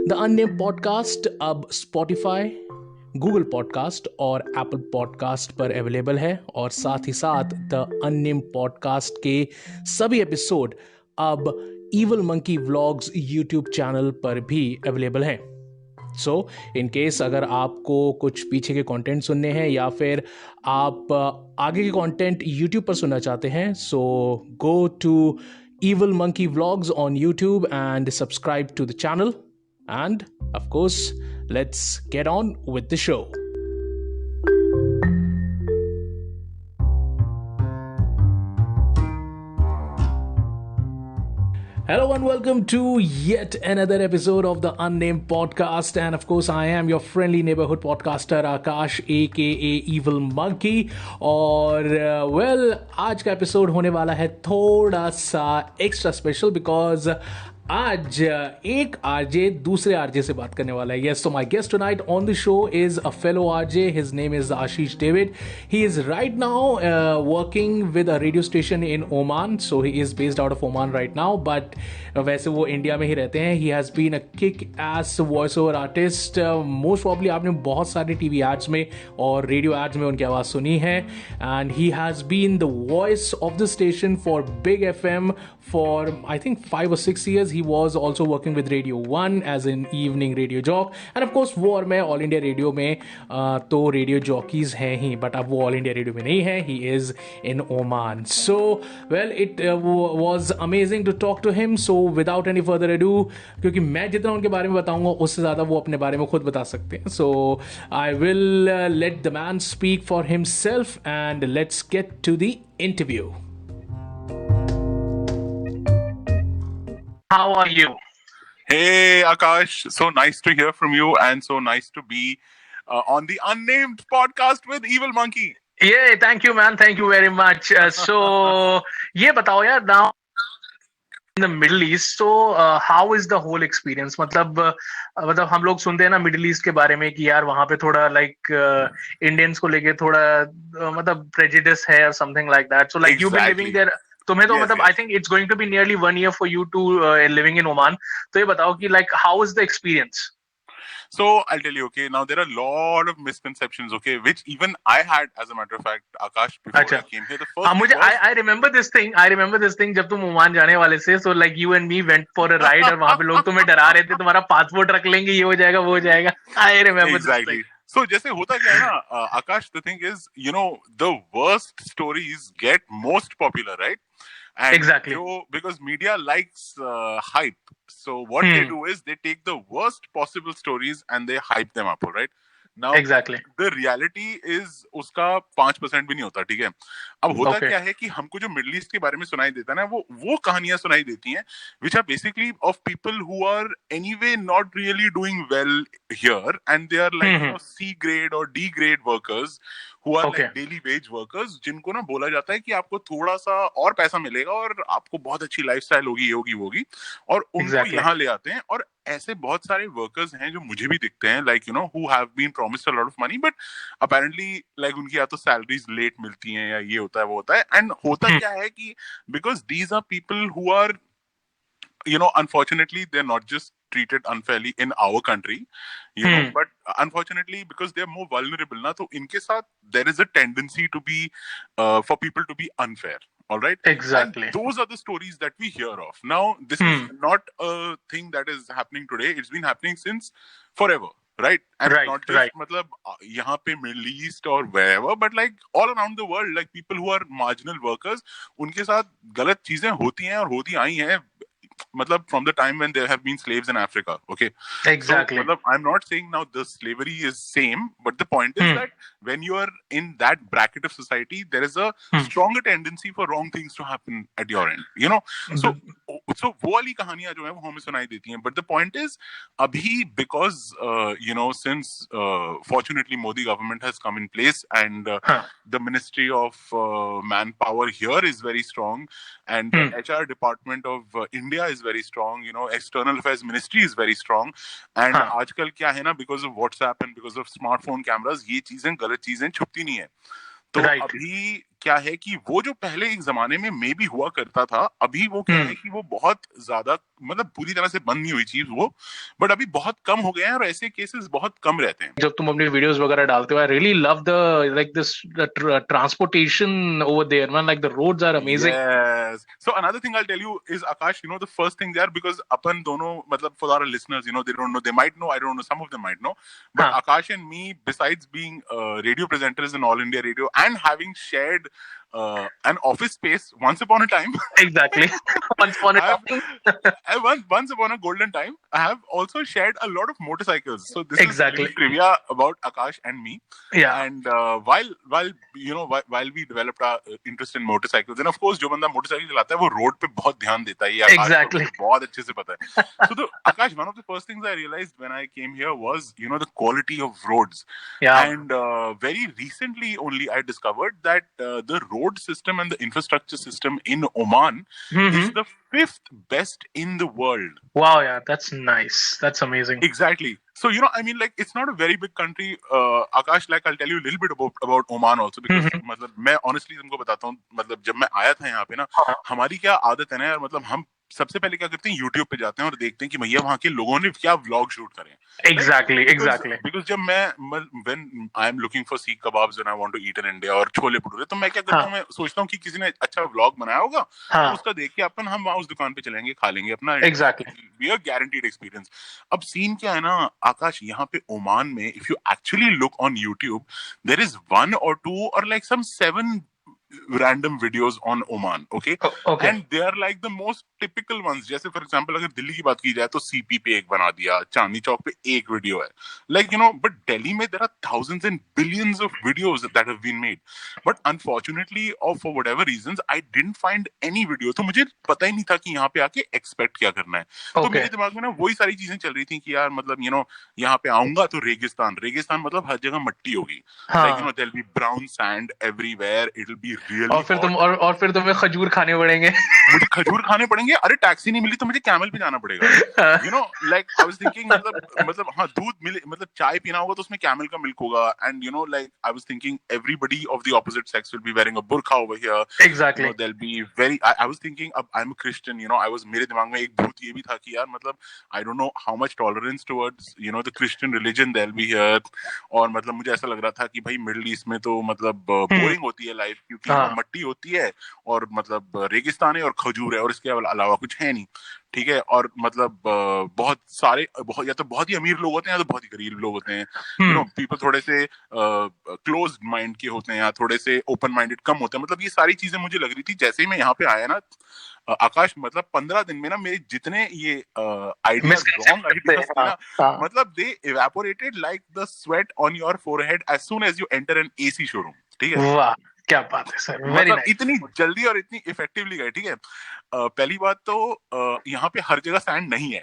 The अननेम podcast अब Spotify, Google podcast और Apple podcast पर अवेलेबल है और साथ ही साथ द अननेम पॉडकास्ट के सभी एपिसोड अब evil monkey vlogs YouTube channel पर भी अवेलेबल हैं। सो इन केस अगर आपको कुछ पीछे के कंटेंट सुनने हैं या फिर आप आगे के कंटेंट यूट्यूब पर सुनना चाहते हैं, so go to Evil Monkey Vlogs on YouTube and subscribe to the channel. And of course, let's get on with the show. Hello and welcome to yet another episode of the Unnamed Podcast. And of course, I am your friendly neighborhood podcaster Akash, aka Evil Monkey. और आज का episode होने वाला है थोड़ा सा extra special because आज एक आरजे दूसरे आरजे से बात करने वाला है. Yes, so my guest tonight on the show is a fellow RJ. His name is Ashish David. He is right now working with a radio station in Oman. So he is based out of Oman right now, but वैसे वो India में ही रहते हैं. He has been a kick ass voice over artist. Most probably आपने बहुत सारे TV ads में और रेडियो एड्स में उनकी आवाज़ सुनी है. And he has been the voice of the station for big FM for I think 5 or 6 years. He was also working with Radio 1 as an evening radio jock. And of course वो और मैं all India radio में तो radio jockeys हैं ही, but अब वो all India radio में नहीं है. He is in Oman. So well it was amazing to talk to him. So without any further ado, क्योंकि मैं जितना उनके बारे में बताऊंगा उससे ज़्यादा वो अपने बारे में खुद बता सकते हैं. So I will let the man speak for himself and let's get to the interview. How are you? Hey Akash, so nice to hear from you and so nice to be on the Unnamed Podcast with Evil Monkey. Yeah, thank you man, thank you very much. So ये बताओ यार, now in the Middle East, so how is the whole experience? मतलब हम लोग सुनते हैं ना middle east के बारे में कि यार वहाँ पे थोड़ा लाइक इंडियंस को लेके थोड़ा मतलब प्रेजुडिस है or something like that. So like you've been living there. तुम्हें तो मतलब I think it's going to be nearly 1 year for you to living in Oman. तो ये बताओ कि like how is the experience? So I'll tell you, okay, now there are a lot of misconceptions, okay, which even I had, as a matter of fact, Akash, before I came here. The first मुझे I remember this thing जब तुम Oman जाने वाले थे, so like you and me went for a ride और वहाँ पे लोग तुम्हें डरा रहे थे, तुम्हारा पासपोर्ट रख लेंगे, ये हो जाएगा वो हो जाएगा. I remember exactly. this thing. So जैसे होता क्या है ना, Akash, the thing is, you know, the worst stories get most popular, right? And exactly. Because media likes hype. So what they do is they take the worst possible stories and they hype them up, all right? Now, exactly. The reality is उसका 5% भी नहीं होता, ठीक है? अब होता क्या है कि हमको जो मिडिल ईस्ट के बारे में सुनाई देता है ना, वो कहानियां सुनाई देती हैं which are basically of people who are anyway not really doing well here and they are like you know, C grade or D grade workers who are like daily wage workers, जिनको ना बोला जाता है कि आपको थोड़ा सा और पैसा मिलेगा और आपको बहुत अच्छी लाइफस्टाइल होगी और उनको यहाँ ले आते हैं. और ऐसे बहुत सारे वर्कर्स हैं जो मुझे भी दिखते हैं like you know who have been promised a lot of money but apparently like उनकी या तो सैलरीज लेट मिलती हैं या ये होता है वो होता है. एंड होता क्या है कि because these are people who are you know, unfortunately, they're not just treated unfairly in our country, you know, but unfortunately, because they're more vulnerable, na, so inke saath, there is a tendency to be, for people to be unfair. All right. Exactly. And those are the stories that we hear of. Now, this is not a thing that is happening today. It's been happening since forever. Right. And not just matlab yahan pe Middle East or wherever, but like all around the world, like people who are marginal workers, unke saath galat cheezein hoti hain aur hoti aayi hain. Matlab from the time when there have been slaves in Africa, okay? Exactly. So, matlab, I'm not saying now the slavery is same, but the point is that when you are in that bracket of society, there is a stronger tendency for wrong things to happen at your end, you know? So वो वाली कहानियां जो है वो हमें सुनाई देती हैं. But the point is, अभी because you know, since fortunately Modi government has come in place and the Ministry of Manpower here is very strong and the HR department of India is very strong, you know, External Affairs Ministry is very strong. And आजकल क्या है ना, because of WhatsApp and because of smartphone cameras, ये चीजें गलत चीजें छुपती नहीं है. तो अभी क्या है कि वो जो पहले एक जमाने में मे भी हुआ करता था, अभी वो क्या है कि वो बहुत ज्यादा मतलब पूरी तरह से बंद नहीं हुई चीज वो, बट अभी बहुत कम हो गए हैं और ऐसे केसेस बहुत कम रहते हैं। जब तुम अपनी वीडियोस वगैरह डालते हो, I really love the like this transportation over there man, like the roads are amazing. Yes. So another thing I'll tell you is, Akash, you know, the first thing there, because अपन दोनों मतलब for our listeners, you know, they don't know, they might know, I don't know, some of them might know, but हाँ. Akash and me, besides being radio presenters in All India Radio and having shared an office space once upon a time. Exactly. Once upon a time. Once upon a golden time, I have also shared a lot of motorcycles. So this Exactly. is trivia about Akash and me. Yeah. And while you know while we developed our interest in motorcycles, and of course जो बंदा motorcycle चलाता है वो road पे बहुत ध्यान देता है, ये आकाश Exactly. को बहुत अच्छे से पता है. So the Akash, one of the first things I realized when I came here was, you know, the quality of roads. Yeah. And very recently only I discovered that the road system and the infrastructure system in Oman is the 5th best in the world. Wow, yeah, that's nice. That's amazing. Exactly. So, you know, I mean, like, it's not a very big country. Akash, like, I'll tell you a little bit about Oman also, because मतलब मैं honestly तुमको बताता हूँ, मतलब जब मैं आया था यहाँ पे ना, हमारी क्या आदत है ना यार, मतलब हम सबसे पहले क्या करते हैं, YouTube पे जाते हैं और देखते हैं कि भैया वहाँ के लोगों ने क्या व्लॉग शूट करे. Exactly, exactly. Because जब मैं when I am looking for seekh kebabs when I want to eat in India और छोले भटूरे, तो मैं क्या करता हूँ, मैं सोचता हूँ कि किसी ने अच्छा व्लॉग बनाया होगा, तो उसका देख के अपन हम वहाँ उस दुकान पे चलेंगे, खा लेंगे अपना. Exactly. Be a guaranteed experience. अब सीन क्या है ना आकाश, यहाँ पे ओमान में, if you actually look on YouTube, there is 1 or 2 or like some 7 random videos on Oman, okay? Okay. And they are like the most typical ones. जैसे for example अगर दिल्ली की बात की जाए तो CP पे एक बना दिया, चांदनी चौक पे एक वीडियो है. Like, you know, but Delhi में there are thousands and billions of videos that have been made. But unfortunately, or for whatever reasons, I didn't find any video. तो मुझे पता ही नहीं था कि यहाँ पे आके expect क्या करना है. तो मेरे दिमाग में ना वही सारी चीजें चल रही थी कि यार मतलब, you know, यहाँ पे आऊंगा तो रेगिस्तान मतलब हर जगह मट्टी होगी. Like, you know, there'll be brown sand everywhere. It'll be really और फिर तुम्हें खजूर खाने पड़ेंगे. मुझे खजूर खाने पड़ेंगे. अरे टैक्सी नहीं मिली तो मुझे कैमल पे जाना पड़ेगा. You know, like I was thinking मतलब हाँ दूध मिले, मतलब चाय पीना होगा तो उसमें कैमल का मिल्क होगा. And you know, like I was thinking everybody of the opposite sex will be wearing a burqa over here. Exactly. You know, they'll be very. I was thinking, I'm a Christian. You know, मेरे दिमाग में एक भूत ये भी था कि यार मतलब I don't know how much tolerance towards, you know, the Christian religion there'll be here. और मतलब मुझे ऐसा लग रहा था कि भाई मिडिल ईस्ट में तो मतलब बोरिंग होती है लाइफ, क्योंकि मट्टी होती है और मतलब रेगिस्तान है और खजूर है और इसके अलावा कुछ है नहीं. ठीक है. और मतलब बहुत सारे या तो बहुत ही अमीर लोग होते हैं या तो बहुत ही गरीब लोग होते हैं. यू नो, पीपल थोड़े से क्लोज्ड माइंड के होते हैं या थोड़े से ओपन माइंडेड कम होते हैं. मतलब ये सारी चीजें मुझे लग रही थी जैसे ही मैं यहाँ पे आया ना आकाश, मतलब 15 दिन में ना मेरे जितने ये आइडियाज रॉन्ग आइडियाज थे ना, मतलब they evaporated like the sweat on your forehead as soon as you enter an AC showroom. ठीक है. वाह, क्या बात है सर. मतलब इतनी जल्दी और इतनी इफेक्टिवली गए. ठीक है. पहली बात तो यहाँ पे हर जगह सैंड नहीं है.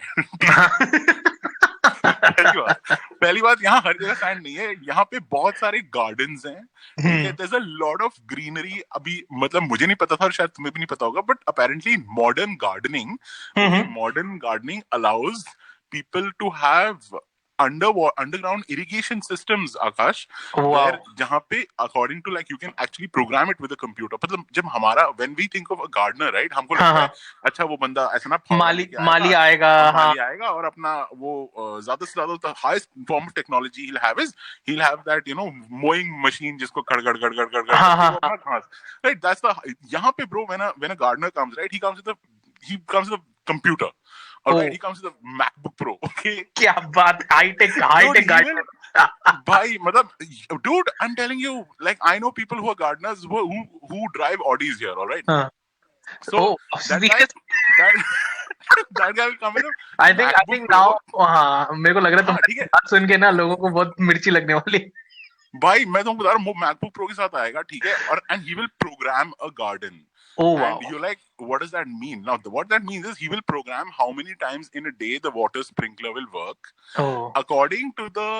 पहली बात यहाँ हर जगह सैंड नहीं है. यहाँ पे बहुत सारे गार्डन्स हैं. There's a lot of greenery. अभी मतलब मुझे नहीं पता था और शायद तुम्हें भी नहीं पता होगा, but apparently modern gardening allows people to have underground irrigation systems, Akash. Where जहाँ पे according to like you can actually program it with a computer. मतलब जब हमारा when we think of a gardener, right, हमको लगता है अच्छा वो बंदा ऐसा ना माली आएगा और अपना वो ज्यादा से ज्यादा the highest form of technology he'll have that, you know, mowing machine जिसको गड़ right. That's the यहाँ पे bro, when a gardener comes, right, he comes with a computer. Alright, he comes with a MacBook Pro. Okay. क्या बात, high-tech gardener. भाई मतलब, dude, I'm telling you, like I know people who are gardeners who drive Audis here, all right? So that guy will come in. I think now, हाँ मेरे को लग रहा है तुम बात सुन के ना लोगों को बहुत मिर्ची लगने वाली. भाई मैं तुमको बता रहा हूँ, वो MacBook Pro के साथ आएगा. ठीक है. और and he will program a garden. Oh wow. And you're like, what does that mean? Now, what that means is he will program how many times in a day the water sprinkler will work according to the,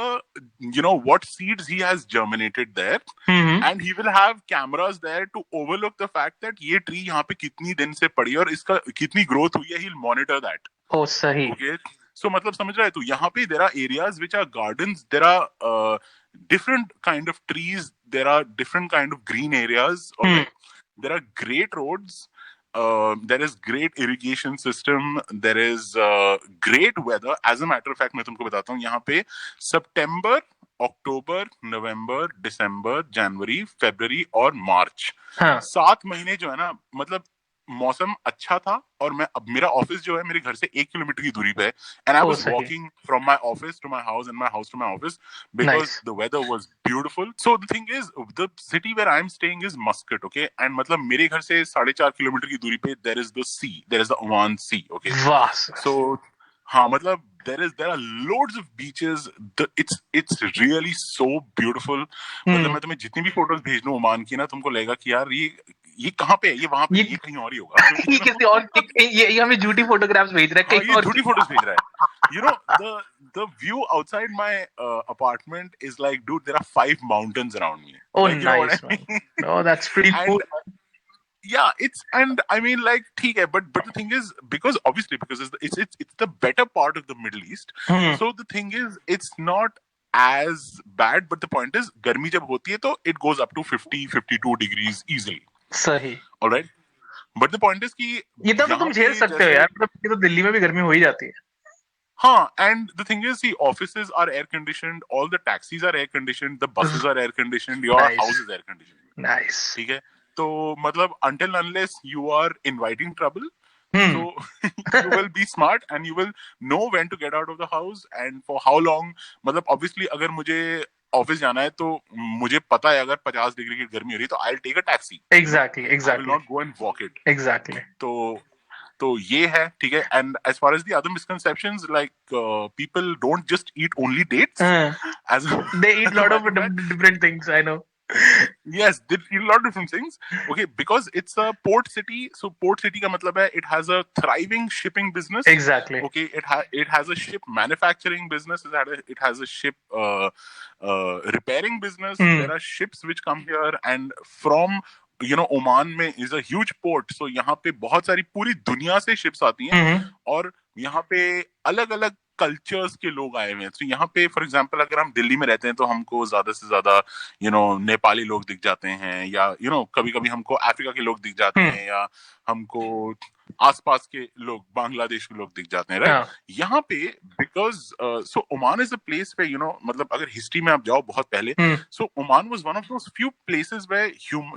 you know, what seeds he has germinated there. And he will have cameras there to overlook the fact that ये tree यहाँ पे कितनी दिन से पड़ी और इसका कितनी growth हुई है. He'll monitor that. Oh, सही. Okay. So मतलब समझ रहा है तू, यहाँ पे there are areas which are gardens. There are different kind of trees, there are different kind of green areas, all right? There are great roads, there is great irrigation system, there is great weather. As a matter of fact, मैं तुमको बताता हूँ, यहाँ पे सितंबर, अक्टूबर, नवंबर, दिसंबर, जनवरी, फरवरी और मार्च, 7 महीने जो है ना, मतलब मौसम अच्छा था, और मैं अब मेरा ऑफिस जो है मेरे घर से 1 किलोमीटर की दूरी पे है, and I was walking from my office to my house and my house to my office because the weather was beautiful. So the thing is, the city where I am staying is Muscat, okay, and मतलब मेरे घर से 4.5 kilometre की दूरी पे there is the sea, there is the Oman sea, okay. So हाँ, मतलब there are loads of beaches. It's really so beautiful. मतलब मैं तुम्हें जितनी भी फोटोज भेज दूं ओमान की ना, तुमको लगेगा कि यार ये कहाँ पे है, ये वहां पे, ये कहीं और ही होगा. ये किसी और, ये हमें झूठी फोटोग्राफ्स भेज रहा है, ये झूठी फोटोज भेज रहा है. You know, the view outside my apartment is like, dude, there are 5 mountains around me. Oh, like, nice, man. Oh, that's pretty cool. Yeah, and I mean, like, ठीक है, but the thing is, because it's the better part of the Middle East. So the thing is, it's not as bad, but the point is, गर्मी जब होती है तो it goes up to 50-52 degrees easily. सही. All right, but the point is कि ये तो तुम झेल सकते हो यार, मतलब तो दिल्ली में भी गर्मी हो ही जाती है. हाँ, and the thing is, the offices are air conditioned, all the taxis are air conditioned, the buses are air conditioned, your house is air conditioned. Nice. ठीक है, तो मतलब until unless you are inviting trouble, so you will be smart and you will know when to get out of the house and for how long. मतलब obviously अगर मुझे office जाना है तो मुझे पता है अगर 50 डिग्री की गर्मी हो रही है तो I'll take a taxi. Exactly. I will not go and walk it. Exactly. तो ये है, ठीक है. And as far as the other misconceptions, like people don't just eat only dates. They eat a lot of different things, I know. Yes, they eat a lot of different things. Okay, because it's a port city. So port city का मतलब है it has a thriving shipping business. Exactly. Okay, it has a ship manufacturing business. It has a ship repairing business. There are ships which come here, and from Oman में is a huge port. So यहाँ पे बहुत सारी पूरी दुनिया से ships आती हैं, और यहाँ पे अलग अलग कल्चर्स के लोग आए हुए हैं. तो यहाँ पे फॉर एग्जांपल अगर हम दिल्ली में रहते हैं तो हमको ज्यादा से ज्यादा नेपाली लोग दिख जाते हैं, या कभी कभी हमको अफ्रीका के लोग दिख जाते हैं, या हमको आसपास के लोग बांग्लादेश के लोग दिख जाते हैं, राइट. यहाँ पे because so Oman is a place पे मतलब अगर हिस्ट्री में आप जाओ बहुत पहले, so Oman was one of those few places where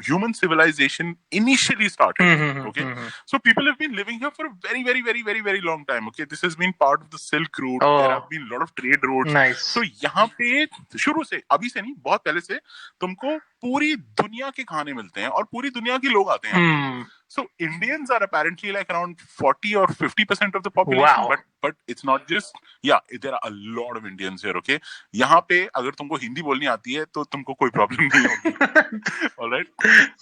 human civilisation initially started. Okay, so people have been living here for a very very very very very long time. Okay, this has been part of the silk route. There have been lot of trade routes. So यहाँ पे शुरू से, अभी से नहीं, बहुत पहले से तुमको पूरी दुनिया के खाने मिलते हैं और पूरी दुनिया के लोग आते हैं. So Indians are apparently like around 40 or 50% of the population. Wow. But it's not just, there are a lot of Indians here, okay? यहाँ पे अगर तुमको हिंदी बोलनी आती है तो तुमको कोई प्रॉब्लम नहीं होगी. All right?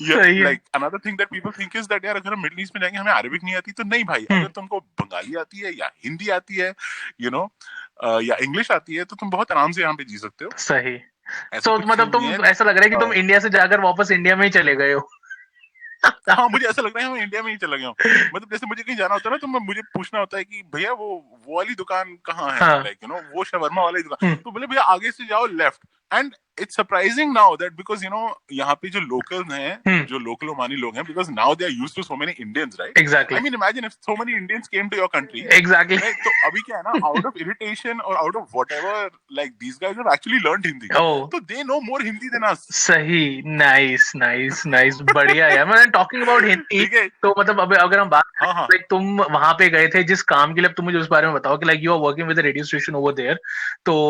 Yeah, like another thing that people think is that यार अगर हम मिडिल ईस्ट में जाएंगे हमें अरबिक नहीं आती, तो नहीं भाई, अगर तुमको बंगाली आती है या हिंदी आती है, या इंग्लिश आती है, तो तुम बहुत आराम से यहाँ पे जी सकते हो. सही. तो मतलब तुम ऐसा लग रहा है कि तुम इंडिया से जाकर वापस इंडिया में ही चले गए हो. हाँ, मुझे ऐसा लग रहा है मैं इंडिया में ही चला गया हूँ. मतलब जैसे मुझे कहीं जाना होता है ना, तो मुझे पूछना होता है कि भैया वो वाली दुकान कहाँ है, लाइक वो शवरमा वाली दुकान. तो बोले भैया आगे से जाओ left. And it's surprising now that because यहाँ पे जो locals हैं, जो local ओमानी लोग हैं, because now they are used to so many Indians, right? Exactly. I mean, imagine if so many Indians came to your country. Exactly. Right? तो अभी क्या है ना, out of irritation or out of whatever, like these guys have actually learned Hindi. Oh. So they know more Hindi than us. सही. Nice. बढ़िया यार. मैं talking about Hindi. तो मतलब अगर हम बात, like तुम वहाँ पे गए थे जिस काम के लिए, तुम मुझे उस बारे में बताओ कि like you are working with a radio station over there. तो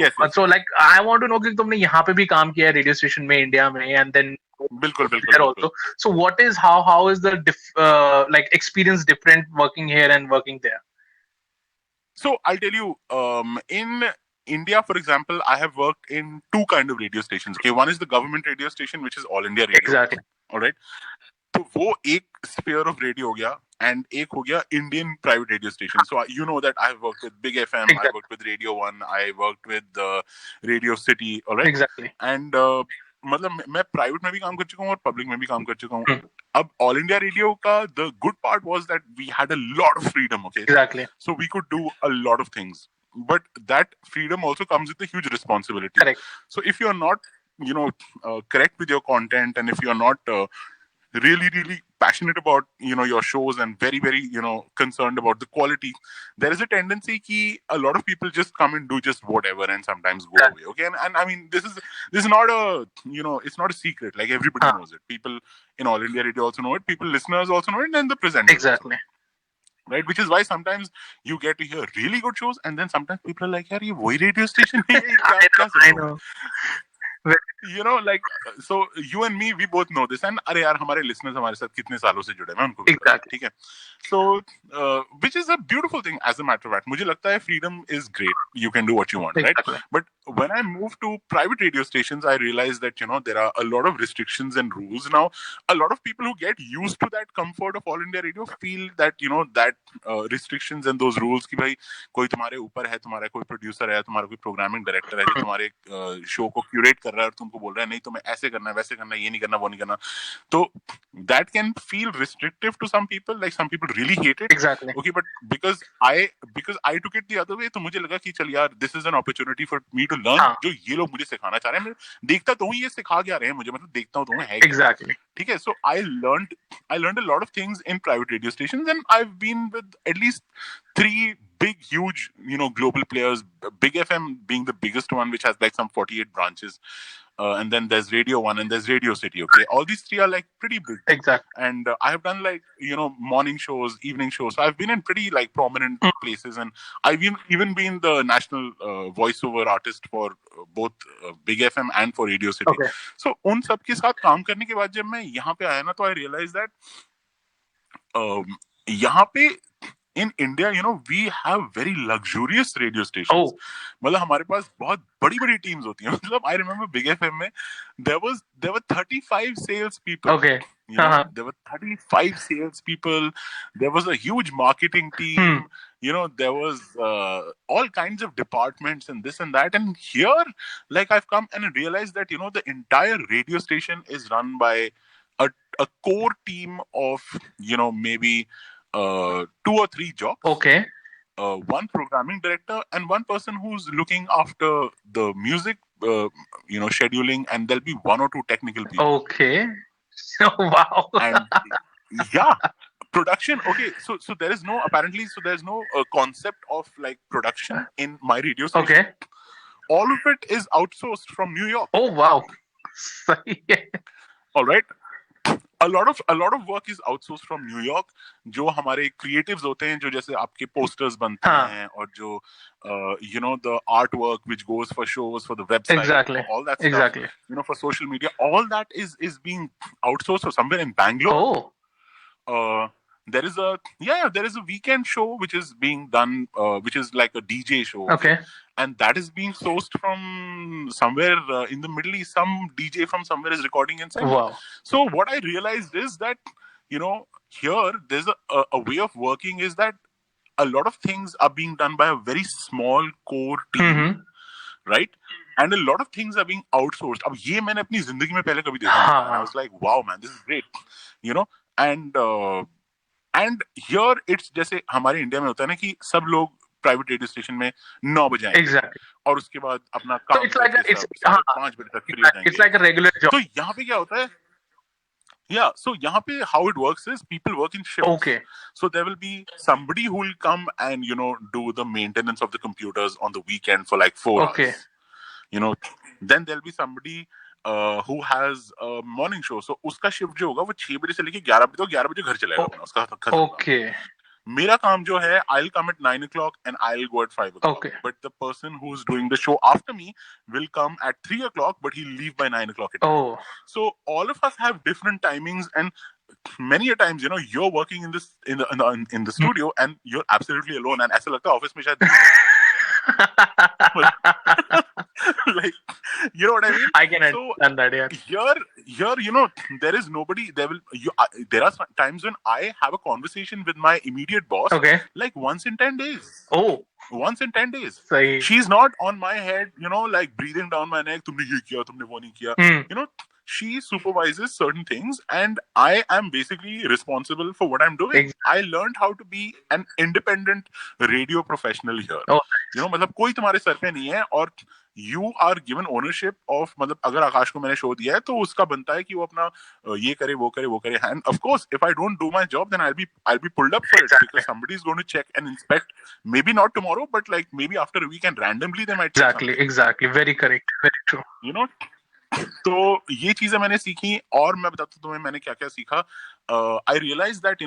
yes. So like I want to know कि तुमने यहाँ पे भी काम किया रेडियो स्टेशन में इंडिया में, एंड देन बिल्कुल. So what is how is the like experience different working here and working there? So I'll tell you, in India, for example, I have worked in 2 kind of radio stations. Okay, one is the government radio station, which is All India Radio. Exactly. All right. तो वो एक sphere of radio हो गया, and एक हो गया Indian private radio station. So you know that I have worked with Big FM, exactly. I worked with Radio 1, I worked with Radio City, all right? Exactly. And मतलब मैं private में भी काम कर चुका हूँ और पब्लिक में भी काम कर चुका हूँ. अब ऑल इंडिया रेडियो का the good part was that we had a lot of freedom, okay? Exactly. So we could do a lot of things. but that freedom also comes with a huge responsibility. Correct. So if you're not, correct with your content, and if you're not really passionate about your shows, and very concerned about the quality, there is a tendency ki a lot of people just come and do just whatever and sometimes go away. Okay, and I mean, this is not a it's not a secret. Like, everybody knows it. People in All India Radio also know it. People, listeners also know it, and the presenters Exactly. also. Right, which is why sometimes you get to hear really good shows, and then sometimes people are like, "Yaar, ye wohi radio station hai, ye kya I know. like, so you and me, we both know this, and अरे यार, हमारे listeners हमारे साथ कितने सालों से जुड़े हैं, उनको भी पता है, ठीक है? So which is a beautiful thing, as a matter of fact. मुझे लगता है freedom is great. You can do what you want, right? But when I moved to private radio stations, I realized that there are a lot of restrictions and rules now. A lot of people who get used to that comfort of All India Radio feel that that restrictions and those rules कि भाई कोई तुम्हारे ऊपर है, तुम्हारा कोई producer है, तुम्हारा कोई programming director है जो तुम्हारे show को curate कर रहा है और तुमको बोल रहा है नहीं तुम्हें ऐसे करना है, वैसे करना है, ये नहीं करना, वो नहीं करना. तो that can feel restrictive to some people. Like, some people really hate it. Exactly. Okay, but because I took it the other way, तो मुझे लगा कि चल यार, this is an opportunity for me to learn जो ये लोग मुझे सिखाना चाह रहे हैं. मैं देखता तो हूँ ये सिखा क्या रहे हैं मुझे, मतलब देखता हूँ तो है. Exactly. ठीक है. So I learned a lot of things in private radio stations, and I've been with at least 3 big, huge, global players. Big FM being the biggest one, which has like some 48 branches. And then there's Radio 1 and there's Radio City. Okay, all these 3 are like pretty big. Exactly. And I have done like morning shows, evening shows. So I've been in pretty like prominent places, and I've even been the national voiceover artist for both Big FM and for Radio City. Okay. So उन सब के साथ काम करने के बाद जब मैं यहाँ पे आया ना, तो I realized that यहाँ पे in India, we have very luxurious radio stations. मतलब हमारे पास बहुत बड़ी teams होती हैं. मतलब I remember Big FM में there were 35 sales people. Okay. There were 35 sales people. There was a huge marketing team. There was all kinds of departments and this and that. And here, like, I've come and realized that the entire radio station is run by a core team of maybe 2 or 3 jocks. Okay. 1 programming director and 1 person who's looking after the music, scheduling, and there'll be 1 or 2 technical people. Okay. Wow. And yeah, production. Okay, so there's no concept of like production in my radio station. Okay. All of it is outsourced from New York. Oh wow. All right. A lot of work is outsourced from New York. जो हमारे creatives होते हैं, जो जैसे आपके posters बनते हैं, और जो the artwork which goes for shows, for the website, exactly, all that stuff, exactly, for social media, all that is being outsourced somewhere in Bangalore. There is a weekend show which is being done, which is like a DJ show. Okay. And that is being sourced from somewhere in the Middle East. Some DJ from somewhere is recording inside. Wow. So what I realized is that, here there's a way of working is that a lot of things are being done by a very small core team, right? And a lot of things are being outsourced. अब ये मैंने अपनी जिंदगी में पहले कभी देखा नहीं. I was like, wow, man, this is great, and here it's जैसे हमारे इंडिया में होता है ना कि सब लोग प्राइवेट रेडियो स्टेशन में 9 बजे आएंगे. Exactly. और उसके बाद अपना काम 5 बजे तक फ्री हो जाएंगे. It's like a regular job. तो यहाँ पे क्या होता है? Yeah, so यहाँ पे how it works is people work in shifts. Okay. So there will be somebody who will come and do the maintenance of the computers on the weekend for like 4 okay. hours. Then there'll be somebody who has a morning show. So उसका shift जो होगा वो 6 बजे से लेके 11 बजे, तो 11 बजे घर चलेगा अपना, उसका खत्म. Okay. मेरा काम जो है, I'll come at 9 o'clock and I'll go at 5 o'clock. Okay. But the person who's doing the show after me will come at 3 o'clock, but he'll leave by 9 o'clock. Oh. So all of us have different timings, and many a times, you're working in the studio and you're absolutely alone, and ऐसा लगता है office में शायद like, you know what I mean? I can understand that. Yeah. Here, there is nobody. There are times when I have a conversation with my immediate boss. Okay. Like once in 10 days. Oh. Once in 10 days. Sahi. She's not on my head, like breathing down my neck. तुमने ये किया, तुमने वो नहीं किया. she supervises certain things and I am basically responsible for what I'm doing. Exactly. I learned how to be an independent radio professional here. Oh, मतलब कोई तुम्हारे सर पे नहीं है और you are given ownership of, मतलब अगर आकाश को मैंने शो दिया है तो उसका बनता है कि वो अपना ये करे वो करे and of course if I don't do my job then I'll be pulled up for it because somebody is going to check and inspect, maybe not tomorrow but like maybe after a week and randomly they might check something. Exactly, very correct, very true. You know, तो ये चीजें मैंने सीखी और मैं बताता हूँ तुम्हें मैंने क्या क्या सीखा. I realise that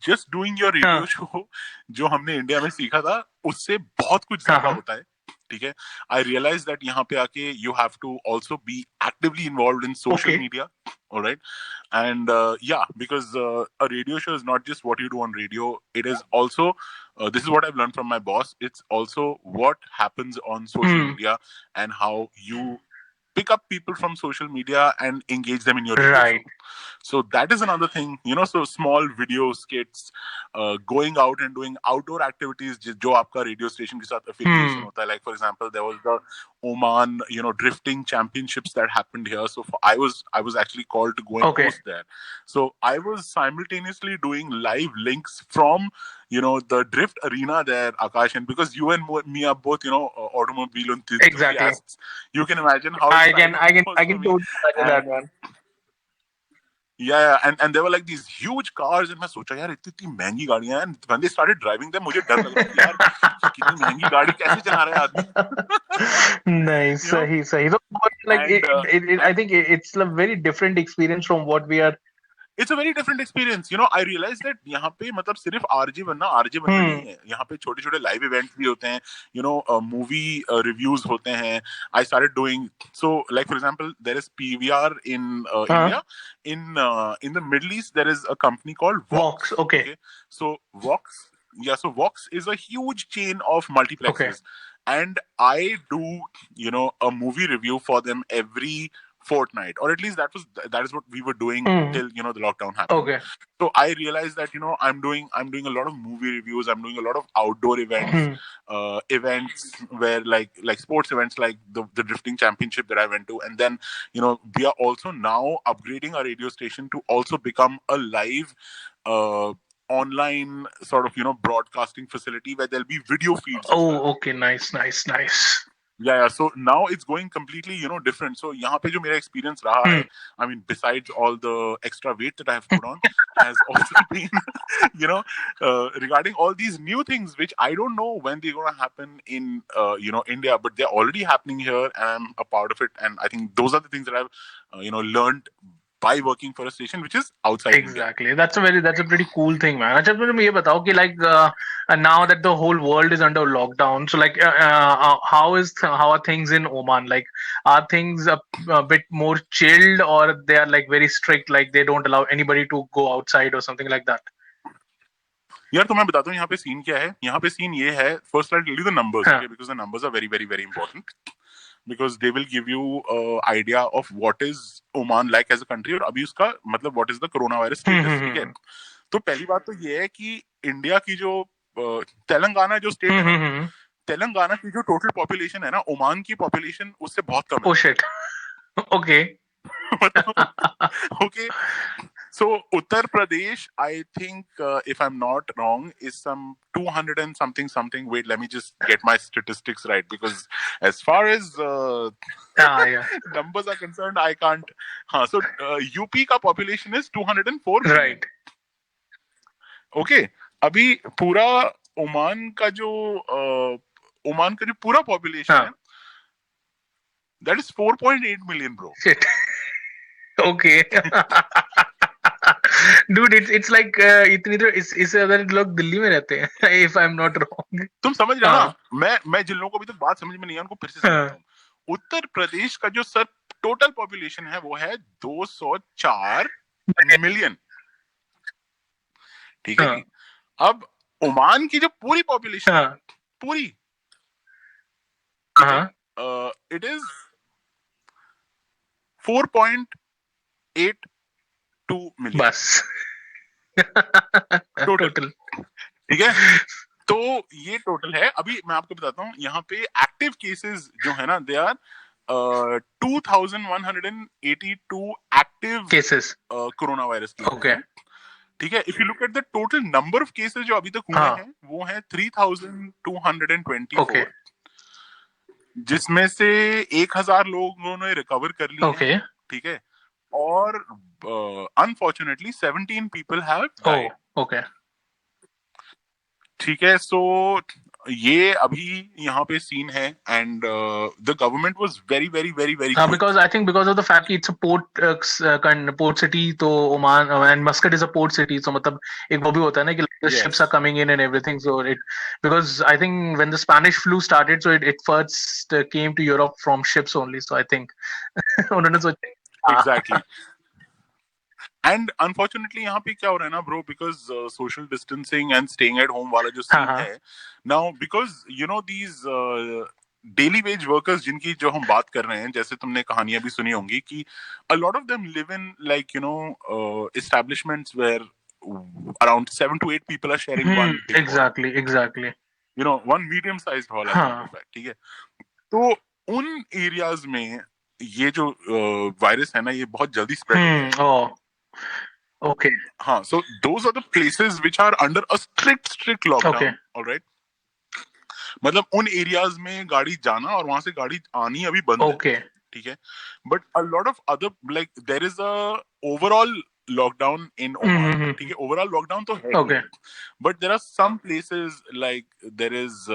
just doing your radio show जो हमने इंडिया में सीखा था उससे बहुत कुछ ज्यादा होता है. ठीक है. आई रियलाइज दैट यहाँ पे आके you have to also be actively involve in social media. Alright, and yeah, because a radio show is not just what you do on radio. It is also this is what I've learned from my boss. It's also what happens on social media and how you pick up people from social media and engage them in your radio show. So that is another thing, so small video skits, going out and doing outdoor activities जो आपका radio station के साथ affiliation होता है. Like for example, there was the Oman, drifting championships that happened here. So I was actually called to go and host there. So I was simultaneously doing live links from the drift arena there, Akash, and because you and me are both automobile enthusiasts, you can imagine how I can totally imagine that, man. Yeah, and there were like these huge cars and मैं सोचा यार इतनी महंगी गाड़ियां हैं. And when they started driving them मुझे डर लग रहा था यार कितनी महंगी गाड़ी कैसे चला रहा है आदमी. नहीं, सही. So, like I think it's a very different experience from what we are. It's a very different experience. I realized that यहाँ पे मतलब सिर्फ आरजे बनना नहीं है. यहाँ पे छोटे छोटे लाइव इवेंट्स भी होते हैं. मूवी रिव्यूज होते हैं. I started doing so, like for example, there is PVR in India. In the Middle East, there is a company called Vox. Okay. So Vox, so Vox is a huge chain of multiplexes, and I do a movie review for them every fortnight, or at least that is what we were doing till the lockdown happened. Okay. So I realized that I'm doing a lot of movie reviews. I'm doing a lot of outdoor events, events where like sports events like the drifting championship that I went to, and then we are also now upgrading our radio station to also become a live online sort of broadcasting facility where there'll be video feeds. Oh, okay, nice. Yeah. So now it's going completely, different. So यहाँ पे जो मेरा experience रहा है, I mean, besides all the extra weight that I have put on, has also been, regarding all these new things, which I don't know when they're going to happen in, India, but they're already happening here, and I'm a part of it. And I think those are the things that I've, learned by working for a station which is outside exactly India. That's a pretty cool thing, man. अच्छा मुझे ये बताओ कि like now that the whole world is under lockdown, so like how are things in Oman? Like are things a bit more chilled, or they are like very strict, like they don't allow anybody to go outside or something like that? यार तो मैं बताता हूँ यहाँ पे scene क्या है. यहाँ पे सीन ये है, first I'll tell you the numbers, okay, because the numbers are very very very important. Because they will give you idea of what is Oman like as a country और अभी उसका मतलब what is the coronavirus status. ठीक है. तो पहली बात तो ये है कि इंडिया की जो तेलंगाना जो स्टेट है, तेलंगाना की जो टोटल पॉपुलेशन है ना, ओमान की पॉपुलेशन उससे बहुत कम है. Oh shit. Okay. Okay. So Uttar Pradesh, I think, if I'm not wrong, is some 200 and something. Wait, let me just get my statistics right, because as far as numbers are concerned, I can't. So UP का population is 204 million. Right. Okay. अभी पूरा Oman का जो पूरा population है, that is 4.8 million, bro. Shit. Okay. Dude, it's like इतनी तो इससे ज्यादा लोग दिल्ली में रहते हैं, if I'm not wrong. तुम समझ रहे हो ना? मैं जिन लोगों को अभी तक बात समझ में नहीं है उनको फिर से समझाता हूँ. उत्तर प्रदेश का जो सर टोटल पॉपुलेशन है वो है 204 मिलियन. ठीक है. अब ओमान की जो पूरी पॉपुलेशन पूरी इट इज 4.82 मिलियन बस टोटल. ठीक है. तो ये टोटल है. अभी मैं आपको बताता हूँ यहाँ पे एक्टिव केसेस जो है ना, they are 2182 active cases corona virus की। ओके ठीक है, if you look at the total number of cases जो अभी तक हुए हाँ हैं वो है 3224, ओके जिसमें से 1000 लोगों ने रिकवर कर लिए ओके हैं। ठीक है, और unfortunately 17 people have died. Okay ठीक है, सो ये अभी यहाँ पे सीन है, and the government was very very very very because I think because of the fact कि it's a port city तो Oman and Muscat is a port city so मतलब एक वो भी होता है ना कि the Yes. ships are coming in and everything so it because I think when the Spanish flu started so it first came to Europe from ships only so I think उन्होंने सोचा एग्जैक्टली। एंड अनफॉर्चुनेटली यहाँ पे क्या हो रहा है ना bro, because social distancing and staying at home वाला जो सीन है now, because you know these daily veg workers जिनकी जो हम बात कर रहे हैं, जैसे तुमने कहानियां भी सुनी होंगी कि a lot of them live in like you know establishments where around 7 to 8 people are sharing one big hall. exactly You know, one medium sized hall as a matter of fact. ठीक है, तो उन areas में ये जो virus है ना ये बहुत जल्दी स्प्रेड okay हाँ, so those are the places which are under a strict lockdown. Okay. All right. मतलब उन एरियाज में गाड़ी जाना और वहां से गाड़ी आनी अभी बंद okay है। ठीक है, but a lot of other like there is a overall lockdown in Oman. ठीक है, ओवरऑल लॉकडाउन तो है, okay but there are some places like there is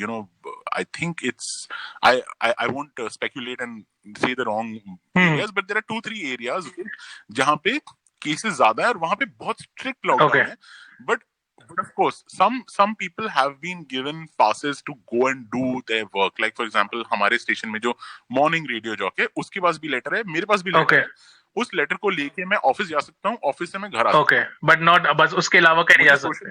you know I think it's I won't speculate and say the wrong areas, but there are 2-3 areas जहां पे cases ज्यादा है और वहां पे बहुत स्ट्रिक्ट लॉकडाउन है। But of course some people have been given passes to go and do their work, like for example हमारे स्टेशन में जो मॉर्निंग रेडियो जॉक है उसके पास भी लेटर है, मेरे पास भी लेटर है। उस लेटर को लेके मैं ऑफिस जा सकता हूँ, ऑफिस से मैं घर आ सकता हूँ। बट नॉट बस उसके अलावा कहीं जा सकते?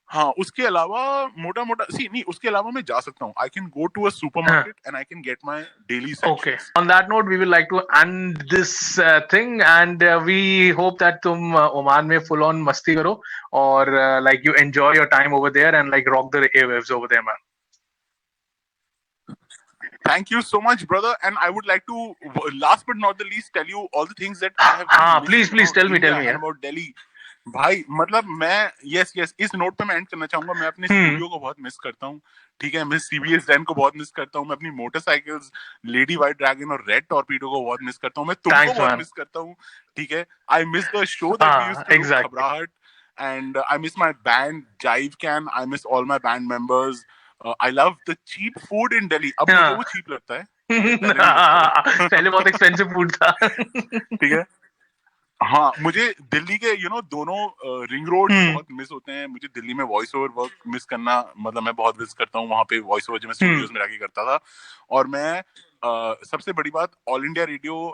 हाँ, उसके अलावा मोटा मोटा नहीं, उसके अलावा मैं जा सकता हूँ। I can go to a supermarket and I can get my daily sections. On that note we will like to end this thing and we hope that तुम ओमान में फुल ऑन मस्ती करो और like you enjoy your time over there and like rock the airwaves over there man. Thank you so much, brother. And I would like to, last but not the least, tell you all the things that I have. Please tell me. About Delhi. भाई मतलब मैं yes इस note पे मैं and करना चाहूंगा। मैं अपने स्टूडियो को बहुत मिस करता हूँ। ठीक है, मैं CBS रैन को बहुत मिस करता हूँ। मैं अपनी मोटरसाइकिल्स लेडी व्हाइट ड्रैगन और रेड टॉर्पीडो को बहुत मिस करता हूँ। मैं तुमको बहुत मिस करता हूँ। ठीक है, I miss the show that we used to do, Ghabrahat, and I miss my band jive can, I miss all my band members. I love the cheap food in Delhi. अब मुझे वो cheap लगता है। पहले बहुत एक्सपेंसिव फूड था। ठीक है, हाँ, मुझे दिल्ली के दोनों रिंग रोड बहुत मिस होते हैं। मुझे दिल्ली में वॉइस ओवर वर्क मिस करना, मतलब मैं बहुत मिस करता हूँ वहाँ पे वॉइस ओवर जो मैं स्टूडियोज में रह करता था। और मैं सबसे बड़ी बात, ऑल इंडिया रेडियो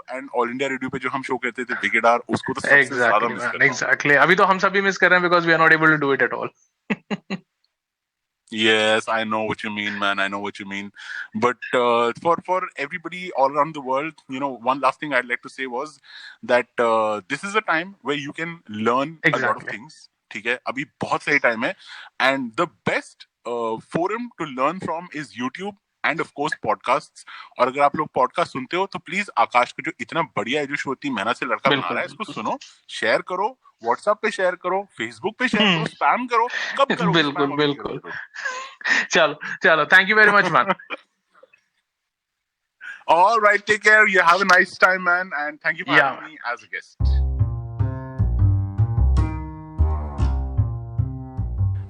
पे जो हम शो करते थे विकेट, उसको तो सबसे ज्यादा मिस करता हूँ। एग्जैक्टली, अभी तो हम सभी मिस कर रहे हैं because we are not able to do it at all. Yes, I know what you mean, man. I know what you mean. But for everybody all around the world, one last thing I'd like to say was that this is a time where you can learn a lot of things. ठीक है, अभी बहुत सही time है, and the best forum to learn from is YouTube and of course podcasts. और अगर आप लोग पॉडकास्ट सुनते हो तो प्लीज आकाश को जो इतना बढ़िया है जो शो इतनी मेहनत से लड़का बना रहा है, इसको सुनो, शेयर करो, व्हाट्सएप पे शेयर करो, फेसबुक पे शेयर करो, स्पैम करो, कब करो? बिल्कुल। चलो, thank you very much man. All right, take care. You have a nice time, man, and thank you for having me as a guest.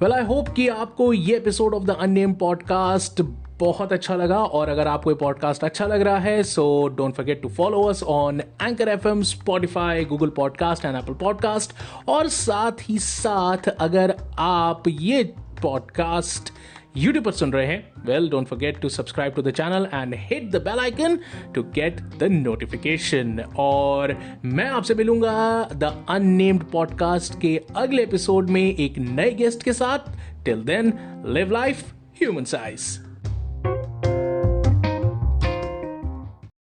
Well, I hope कि आपको ये episode of the unnamed podcast बहुत अच्छा लगा, और अगर आपको ये पॉडकास्ट अच्छा लग रहा है so don't forget to follow us on anchor FM, Spotify, Google podcast and Apple podcast. और साथ ही साथ अगर आप ये पॉडकास्ट YouTube पर सुन रहे हैं, well don't forget to subscribe to the channel and hit the bell icon to get the notification. और मैं आपसे मिलूंगा द अननेम्ड पॉडकास्ट के अगले एपिसोड में एक नए गेस्ट के साथ। Till then, live life human size.